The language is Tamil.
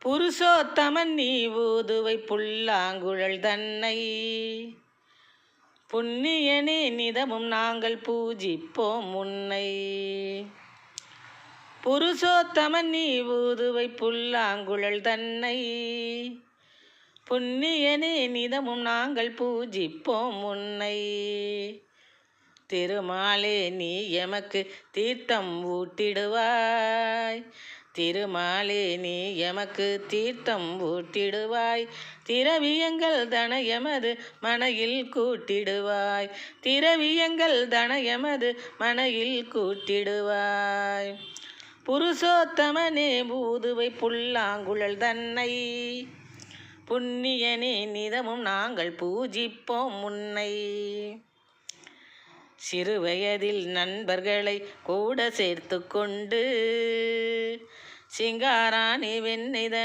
புருஷோத்தமன் நீ ஊதுவை புல்லாங்குழல் தன்னை புண்ணியனே நிதமும் நாங்கள் பூஜிப்போம் உன்னை. புருஷோத்தமன் நீ ஊதுவை புல்லாங்குழல் தன்னை புண்ணியனே நிதமும் நாங்கள் பூஜிப்போம் உன்னை. திருமாலே நீ எமக்கு தீர்த்தம் ஊட்டிடுவாய். திருமாலே நீ எமக்கு தீர்த்தம் ஊட்டிடுவாய். திரவியங்கள் தன எமது மனையில் கூட்டிடுவாய். திரவியங்கள் தன எமது மனையில் கூட்டிடுவாய். புருஷோத்தமனே ஊதுவை புல்லாங்குழல் தன்னை புண்ணியனே நிதமும் நாங்கள் பூஜிப்போம் உன்னை. சிறுவயதில் நண்பர்களை கூட சேர்த்து கொண்டு சிங்காராணி வெண்ணித